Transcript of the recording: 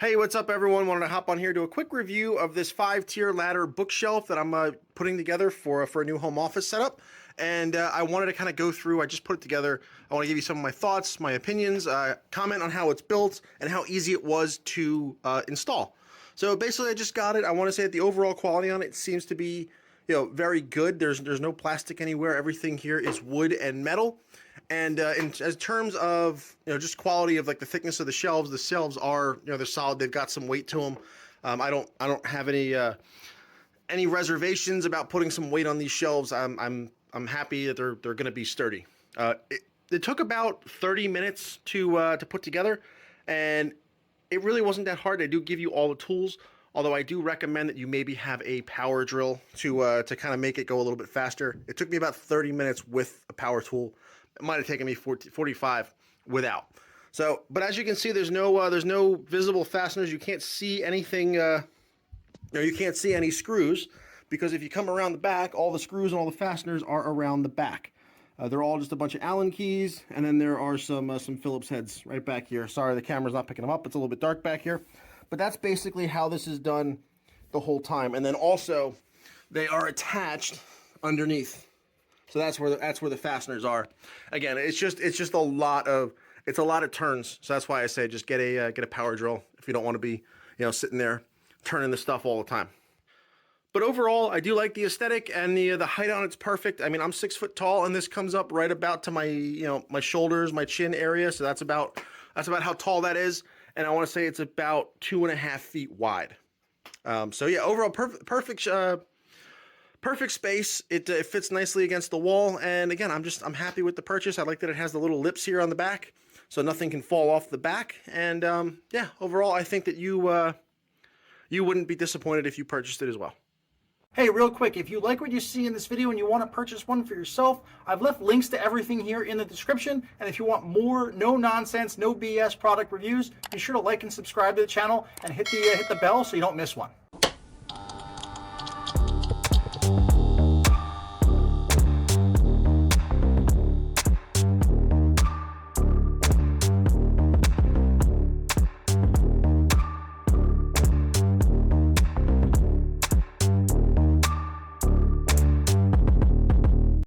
Hey, what's up, everyone? Wanted to hop on here, do a quick review of this 5-tier ladder bookshelf that I'm putting together for a new home office setup. And I wanted to kind of go through, I just put it together. I want to give you some of my thoughts, my opinions, comment on how it's built and how easy it was to install. So basically, I just got it. I want to say that the overall quality on it seems to be, very good. There's no plastic anywhere. Everything here is wood and metal. And in as terms of just quality of like the thickness of the shelves are they're solid. They've got some weight to them. I don't have any reservations about putting some weight on these shelves. I'm happy that they're going to be sturdy. It took about 30 minutes to put together, and it really wasn't that hard. They do give you all the tools, although I do recommend that you maybe have a power drill to kind of make it go a little bit faster. It took me about 30 minutes with a power tool. It might have taken me 45 without. So, but as you can see, there's no visible fasteners. You can't see anything. You can't see any screws, because if you come around the back, all the screws and all the fasteners are around the back. They're all just a bunch of Allen keys, and then there are some Phillips heads right back here. Sorry, the camera's not picking them up. It's a little bit dark back here, but that's basically how this is done the whole time. And then also, they are attached underneath. So that's where the fasteners are. Again, it's just a lot of turns. So that's why I say just get a power drill if you don't want to be sitting there turning the stuff all the time. But overall, I do like the aesthetic, and the height on it's perfect. I mean, I'm 6 foot tall, and this comes up right about to my my shoulders, my chin area. So that's about how tall that is. And I want to say it's about 2.5 feet wide. So yeah, overall perfect space. It fits nicely against the wall, and again, I'm happy with the purchase. I like that it has the little lips here on the back, so nothing can fall off the back. And yeah, overall, I think that you wouldn't be disappointed if you purchased it as well. Hey, real quick, if you like what you see in this video and you want to purchase one for yourself, I've left links to everything here in the description. And if you want more no nonsense, no BS product reviews, be sure to like and subscribe to the channel and hit the bell so you don't miss one.